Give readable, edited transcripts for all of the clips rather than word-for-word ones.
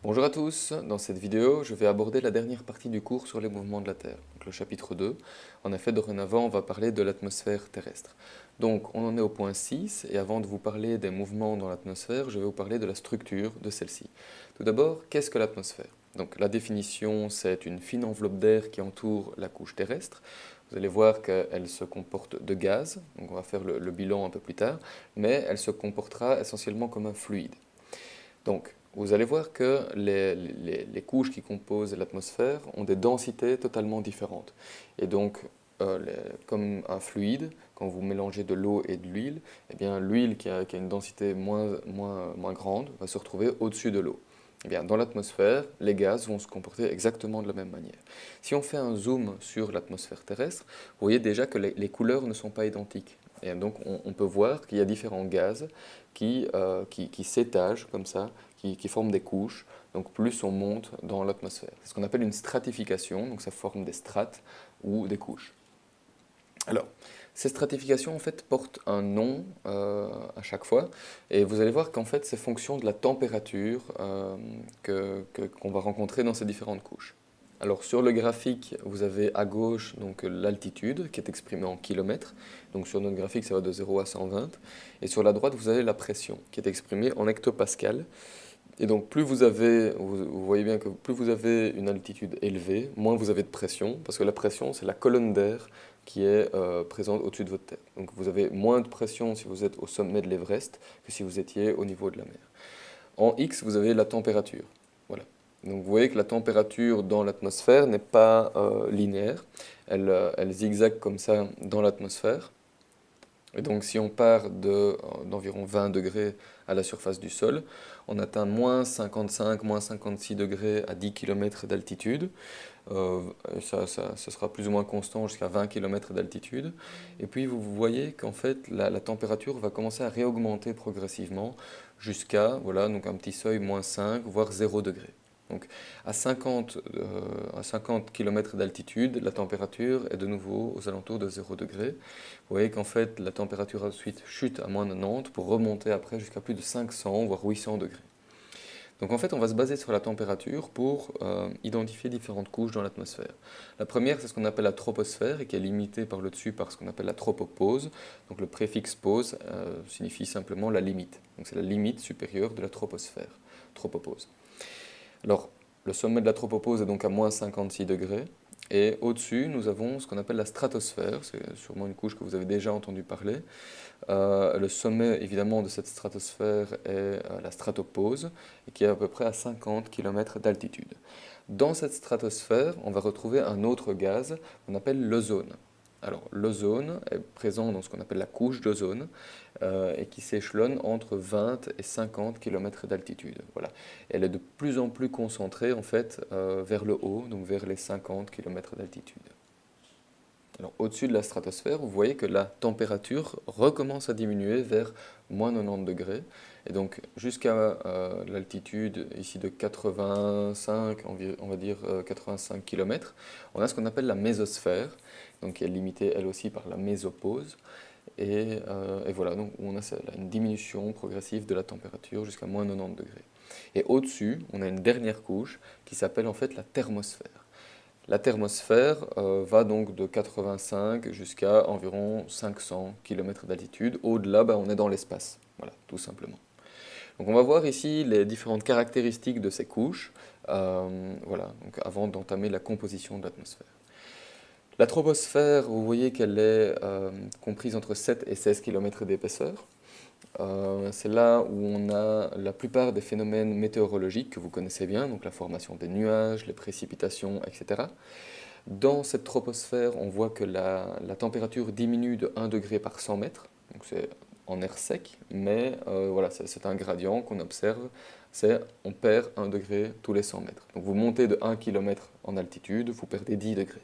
Bonjour à tous, dans cette vidéo je vais aborder la dernière partie du cours sur les mouvements de la Terre, donc le chapitre 2. En effet, dorénavant on va parler de l'atmosphère terrestre. Donc on en est au point 6 et avant de vous parler des mouvements dans l'atmosphère, je vais vous parler de la structure de celle-ci. Tout d'abord, qu'est-ce que l'atmosphère? Donc la définition, c'est une fine enveloppe d'air qui entoure la couche terrestre. Vous allez voir qu'elle se comporte de gaz, donc on va faire le bilan un peu plus tard, mais elle se comportera essentiellement comme un fluide. Donc, vous allez voir que les couches qui composent l'atmosphère ont des densités totalement différentes. Et donc, comme un fluide, quand vous mélangez de l'eau et de l'huile, eh bien, l'huile qui a une densité moins grande va se retrouver au-dessus de l'eau. Eh bien, dans l'atmosphère, les gaz vont se comporter exactement de la même manière. Si on fait un zoom sur l'atmosphère terrestre, vous voyez déjà que les couleurs ne sont pas identiques. Et donc, on peut voir qu'il y a différents gaz qui s'étagent comme ça, qui forment des couches. Donc plus on monte dans l'atmosphère. C'est ce qu'on appelle une stratification, donc ça forme des strates ou des couches. Alors, ces stratifications en fait portent un nom à chaque fois, et vous allez voir qu'en fait c'est fonction de la température qu'on va rencontrer dans ces différentes couches. Alors sur le graphique, vous avez à gauche donc l'altitude qui est exprimée en kilomètres. Donc sur notre graphique, ça va de 0 à 120. Et sur la droite, vous avez la pression qui est exprimée en hectopascal. Et donc plus vous voyez bien que plus vous avez une altitude élevée, moins vous avez de pression, parce que la pression, c'est la colonne d'air qui est présente au-dessus de votre tête. Donc vous avez moins de pression si vous êtes au sommet de l'Everest que si vous étiez au niveau de la mer. En X, vous avez la température. Voilà. Donc vous voyez que la température dans l'atmosphère n'est pas linéaire, elle zigzague comme ça dans l'atmosphère. Et donc si on part d'environ 20 degrés à la surface du sol, on atteint moins 55, moins 56 degrés à 10 km d'altitude. Ça sera plus ou moins constant jusqu'à 20 km d'altitude. Et puis vous voyez qu'en fait la température va commencer à réaugmenter progressivement jusqu'à voilà, donc un petit seuil moins 5, voire 0 degré. Donc à 50 km d'altitude, la température est de nouveau aux alentours de 0 degré. Vous voyez qu'en fait la température ensuite chute à moins 90 pour remonter après jusqu'à plus de 500 voire 800 degrés. Donc en fait on va se baser sur la température pour identifier différentes couches dans l'atmosphère. La première c'est ce qu'on appelle la troposphère et qui est limitée par le dessus par ce qu'on appelle la tropopause. Donc le préfixe pause signifie simplement la limite. Donc c'est la limite supérieure de la troposphère, tropopause. Alors, le sommet de la tropopause est donc à moins 56 degrés. Et au-dessus, nous avons ce qu'on appelle la stratosphère. C'est sûrement une couche que vous avez déjà entendu parler. Le sommet, évidemment, de cette stratosphère est la stratopause, et qui est à peu près à 50 km d'altitude. Dans cette stratosphère, on va retrouver un autre gaz qu'on appelle l'ozone. Alors, l'ozone est présent dans ce qu'on appelle la couche d'ozone et qui s'échelonne entre 20 et 50 km d'altitude. Voilà. Elle est de plus en plus concentrée en fait vers le haut, donc vers les 50 km d'altitude. Alors, au-dessus de la stratosphère, vous voyez que la température recommence à diminuer vers moins 90 degrés. Et donc jusqu'à l'altitude ici de 85, on va dire 85 km, on a ce qu'on appelle la mésosphère, donc qui est limitée elle aussi par la mésopause. Et voilà, donc on a une diminution progressive de la température jusqu'à moins 90 degrés. Et au-dessus, on a une dernière couche qui s'appelle en fait la thermosphère. La thermosphère va donc de 85 jusqu'à environ 500 km d'altitude. Au-delà, on est dans l'espace, voilà, tout simplement. Donc on va voir ici les différentes caractéristiques de ces couches, voilà, donc avant d'entamer la composition de l'atmosphère. La troposphère, vous voyez qu'elle est comprise entre 7 et 16 km d'épaisseur. C'est là où on a la plupart des phénomènes météorologiques que vous connaissez bien, donc la formation des nuages, les précipitations, etc. Dans cette troposphère, on voit que la température diminue de 1 degré par 100 mètres, donc c'est en air sec, mais voilà, c'est un gradient qu'on observe, on perd 1 degré tous les 100 mètres. Donc vous montez de 1 km en altitude, vous perdez 10 degrés.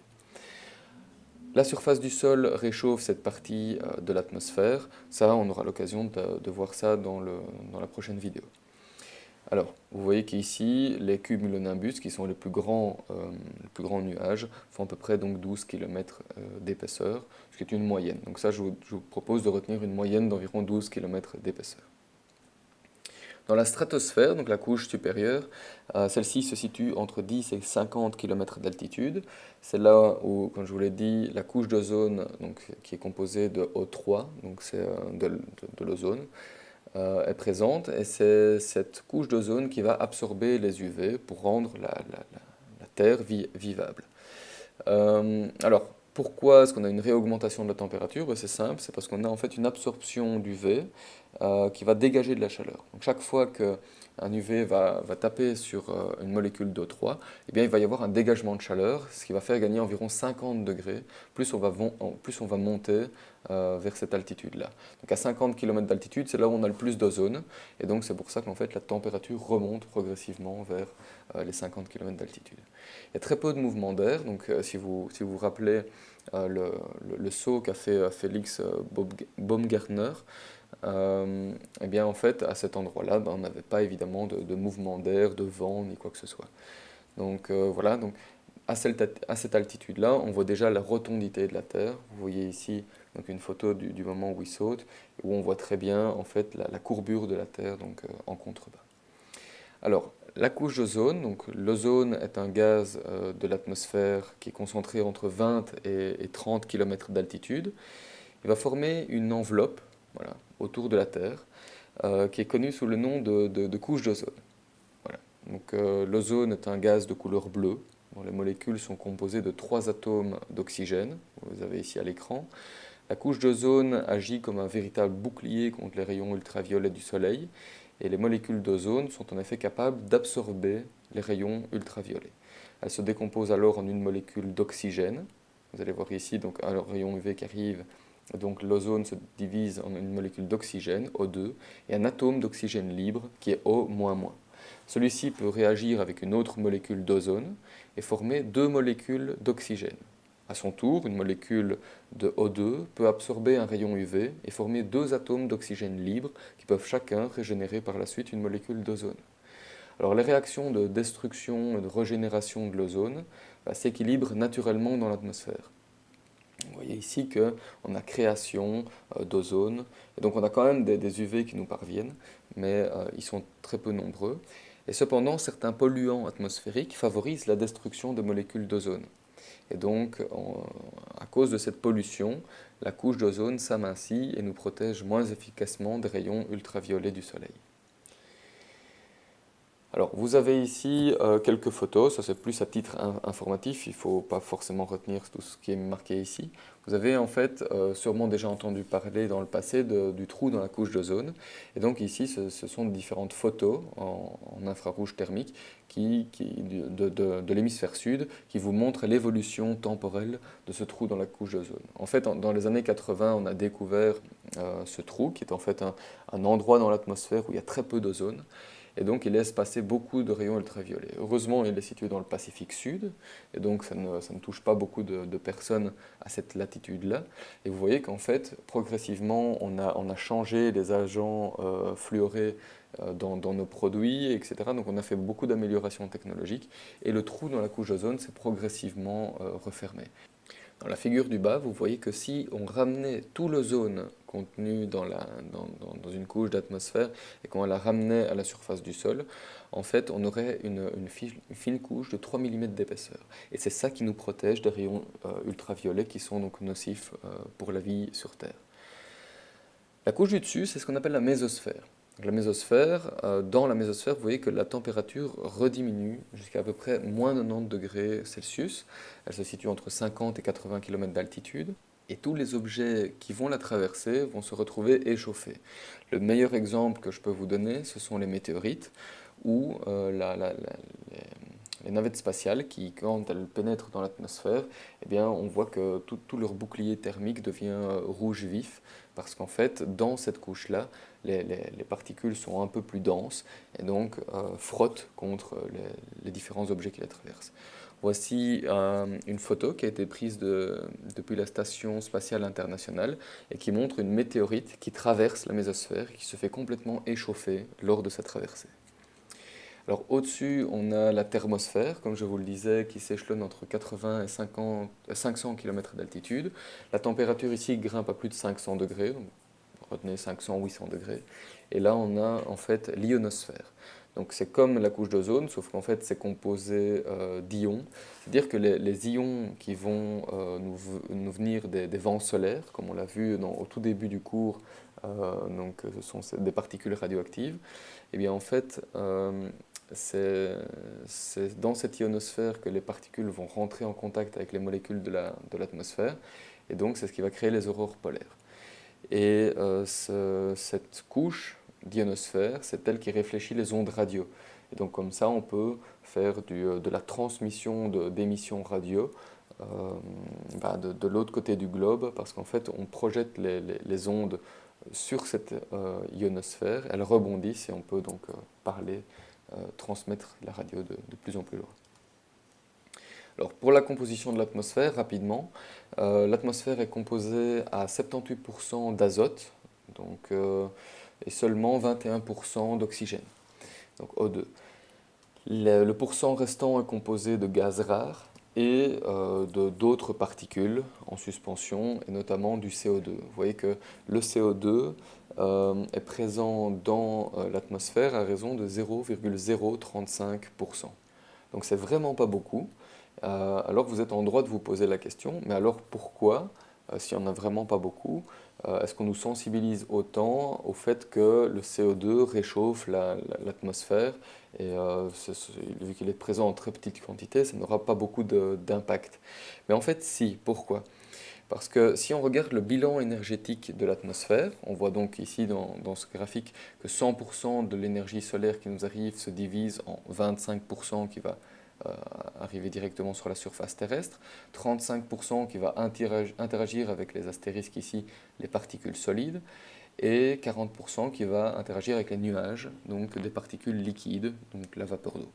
La surface du sol réchauffe cette partie de l'atmosphère. Ça, on aura l'occasion de voir ça dans la prochaine vidéo. Alors, vous voyez qu'ici, les cumulonimbus, qui sont les plus grands nuages, font à peu près donc 12 km d'épaisseur, ce qui est une moyenne. Donc ça, je vous propose de retenir une moyenne d'environ 12 km d'épaisseur. Dans la stratosphère, donc la couche supérieure, celle-ci se situe entre 10 et 50 km d'altitude. C'est là où, comme je vous l'ai dit, la couche d'ozone, donc, qui est composée de O3, donc c'est de l'ozone, est présente. Et c'est cette couche d'ozone qui va absorber les UV pour rendre la Terre vivable. Alors, pourquoi est-ce qu'on a une réaugmentation de la température? Ben, c'est simple, c'est parce qu'on a en fait une absorption d'UV qui va dégager de la chaleur. Donc chaque fois qu'un UV va taper sur une molécule d'O3, eh bien, il va y avoir un dégagement de chaleur, ce qui va faire gagner environ 50 degrés, plus plus on va monter vers cette altitude-là. Donc à 50 km d'altitude, c'est là où on a le plus d'ozone, et donc c'est pour ça qu'en fait la température remonte progressivement vers les 50 km d'altitude. Il y a très peu de mouvement d'air, donc si vous vous rappelez le saut qu'a fait Félix Baumgartner, eh bien en fait à cet endroit-là, ben, on n'avait pas évidemment de mouvement d'air, de vent, ni quoi que ce soit. Donc voilà, donc à cette altitude-là, on voit déjà la rotondité de la Terre. Vous voyez ici donc une photo du moment où il saute, où on voit très bien en fait la courbure de la Terre donc, en contrebas. Alors, la couche d'ozone, donc l'ozone est un gaz de l'atmosphère qui est concentré entre 20 et 30 km d'altitude. Il va former une enveloppe, voilà, autour de la Terre qui est connue sous le nom de couche d'ozone. Voilà. Donc l'ozone est un gaz de couleur bleue dont les molécules sont composées de 3 atomes d'oxygène, vous avez ici à l'écran. La couche d'ozone agit comme un véritable bouclier contre les rayons ultraviolets du Soleil, et les molécules d'ozone sont en effet capables d'absorber les rayons ultraviolets. Elles se décomposent alors en une molécule d'oxygène. Vous allez voir ici donc un rayon UV qui arrive, donc l'ozone se divise en une molécule d'oxygène, O2, et un atome d'oxygène libre qui est O-. Celui-ci peut réagir avec une autre molécule d'ozone et former 2 molécules d'oxygène. À son tour, une molécule de O2 peut absorber un rayon UV et former 2 atomes d'oxygène libre qui peuvent chacun régénérer par la suite une molécule d'ozone. Alors les réactions de destruction et de régénération de l'ozone s'équilibrent naturellement dans l'atmosphère. Vous voyez ici qu'on a création d'ozone, et donc on a quand même des UV qui nous parviennent, mais ils sont très peu nombreux. Et cependant, certains polluants atmosphériques favorisent la destruction de molécules d'ozone. Et donc, à cause de cette pollution, la couche d'ozone s'amincit et nous protège moins efficacement des rayons ultraviolets du Soleil. Alors, vous avez ici quelques photos, ça c'est plus à titre informatif, il ne faut pas forcément retenir tout ce qui est marqué ici. Vous avez en fait sûrement déjà entendu parler dans le passé du trou dans la couche d'ozone. Et donc ici, ce sont différentes photos en infrarouge thermique de l'hémisphère sud qui vous montrent l'évolution temporelle de ce trou dans la couche d'ozone. En fait, dans les années 80, on a découvert ce trou qui est en fait un endroit dans l'atmosphère où il y a très peu d'ozone. Et donc il laisse passer beaucoup de rayons ultraviolets. Heureusement, il est situé dans le Pacifique Sud, et donc ça ne touche pas beaucoup de personnes à cette latitude-là. Et vous voyez qu'en fait, progressivement, on a changé les agents fluorés dans nos produits, etc. Donc on a fait beaucoup d'améliorations technologiques, et le trou dans la couche d'ozone s'est progressivement refermé. Dans la figure du bas, vous voyez que si on ramenait tout l'ozone contenu dans une couche d'atmosphère et qu'on la ramenait à la surface du sol, en fait, on aurait une fine couche de 3 mm d'épaisseur. Et c'est ça qui nous protège des rayons ultraviolets qui sont donc nocifs pour la vie sur Terre. La couche du dessus, c'est ce qu'on appelle la mésosphère. La mésosphère, dans la mésosphère, vous voyez que la température rediminue jusqu'à peu près moins 90 degrés Celsius. Elle se situe entre 50 et 80 km d'altitude. Et tous les objets qui vont la traverser vont se retrouver échauffés. Le meilleur exemple que je peux vous donner, ce sont les météorites, ou les navettes spatiales qui, quand elles pénètrent dans l'atmosphère, eh bien, on voit que tout leur bouclier thermique devient rouge vif, parce qu'en fait, dans cette couche-là, les particules sont un peu plus denses et donc frottent contre les différents objets qui les traversent. Voici une photo qui a été prise depuis la Station spatiale internationale et qui montre une météorite qui traverse la mésosphère et qui se fait complètement échauffer lors de sa traversée. Alors au-dessus, on a la thermosphère, comme je vous le disais, qui s'échelonne entre 80 et 500 km d'altitude. La température ici grimpe à plus de 500 degrés, donc retenez 500-800 degrés. Et là, on a en fait l'ionosphère. Donc c'est comme la couche d'ozone, sauf qu'en fait c'est composé d'ions. C'est-à-dire que les ions qui vont nous venir des vents solaires, comme on l'a vu au tout début du cours, donc ce sont des particules radioactives, et bien en fait c'est dans cette ionosphère que les particules vont rentrer en contact avec les molécules de l'atmosphère, et donc c'est ce qui va créer les aurores polaires. Et cette couche d'ionosphère, c'est elle qui réfléchit les ondes radio. Et donc comme ça, on peut faire de la transmission d'émissions radio de l'autre côté du globe, parce qu'en fait, on projette les ondes sur cette ionosphère, elles rebondissent et on peut donc transmettre la radio de plus en plus loin. Alors pour la composition de l'atmosphère, rapidement, l'atmosphère est composée à 78% d'azote et seulement 21% d'oxygène, donc O2. Le pourcent restant est composé de gaz rares et d'autres particules en suspension, et notamment du CO2. Vous voyez que le CO2 est présent dans l'atmosphère à raison de 0,035%. Donc c'est vraiment pas beaucoup. Alors vous êtes en droit de vous poser la question, mais alors pourquoi, s'il n'y en a vraiment pas beaucoup, est-ce qu'on nous sensibilise autant au fait que le CO2 réchauffe l'atmosphère et vu qu'il est présent en très petite quantité, ça n'aura pas beaucoup d'impact. Mais en fait, si. Pourquoi? Parce que si on regarde le bilan énergétique de l'atmosphère, on voit donc ici dans ce graphique que 100% de l'énergie solaire qui nous arrive se divise en 25% qui va arriver directement sur la surface terrestre, 35% qui va interagir avec les astérisques ici, les particules solides, et 40% qui va interagir avec les nuages, donc des particules liquides, donc la vapeur d'eau.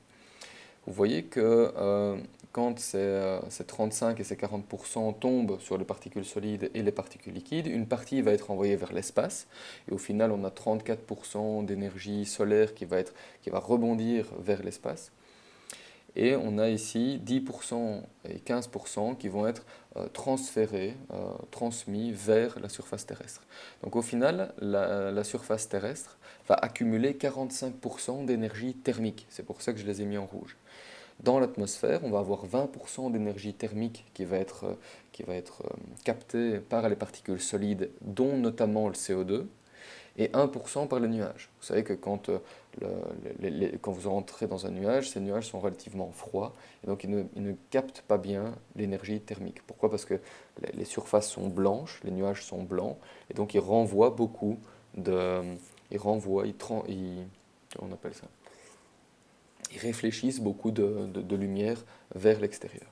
Vous voyez que quand ces 35 et ces 40% tombent sur les particules solides et les particules liquides, une partie va être envoyée vers l'espace, et au final on a 34% d'énergie solaire qui va rebondir vers l'espace. Et on a ici 10% et 15% qui vont être transférés, transmis vers la surface terrestre. Donc au final, la surface terrestre va accumuler 45% d'énergie thermique. C'est pour ça que je les ai mis en rouge. Dans l'atmosphère, on va avoir 20% d'énergie thermique qui va être captée par les particules solides, dont notamment le CO2, et 1% par les nuages. Vous savez que quand vous rentrez dans un nuage, ces nuages sont relativement froids, et donc ils ne captent pas bien l'énergie thermique. Pourquoi? Parce que les surfaces sont blanches, les nuages sont blancs, et donc ils renvoient beaucoup comment on appelle ça? Ils réfléchissent beaucoup de lumière vers l'extérieur.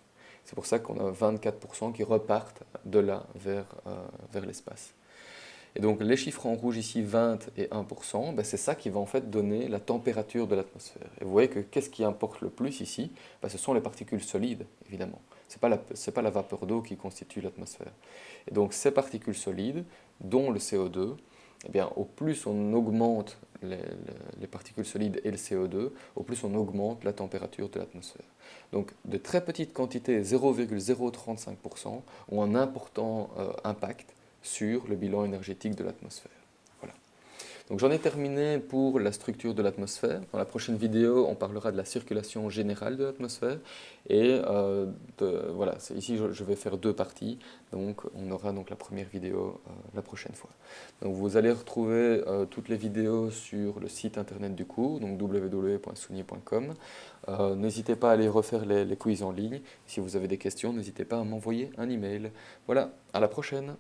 C'est pour ça qu'on a 24% qui repartent de là vers l'espace. Et donc les chiffres en rouge ici, 20 et 1%, ben c'est ça qui va en fait donner la température de l'atmosphère. Et vous voyez que qu'est-ce qui importe le plus ici? Ben ce sont les particules solides, évidemment. Ce n'est pas la vapeur d'eau qui constitue l'atmosphère. Et donc ces particules solides, dont le CO2, eh bien, au plus on augmente les particules solides et le CO2, au plus on augmente la température de l'atmosphère. Donc de très petites quantités, 0,035%, ont un important impact sur le bilan énergétique de l'atmosphère. Voilà. Donc j'en ai terminé pour la structure de l'atmosphère. Dans la prochaine vidéo, on parlera de la circulation générale de l'atmosphère. Et voilà, ici je vais faire deux parties. Donc on aura donc la première vidéo la prochaine fois. Donc vous allez retrouver toutes les vidéos sur le site internet du cours, donc www.souni.com. N'hésitez pas à aller refaire les quiz en ligne. Si vous avez des questions, n'hésitez pas à m'envoyer un email. Voilà, à la prochaine.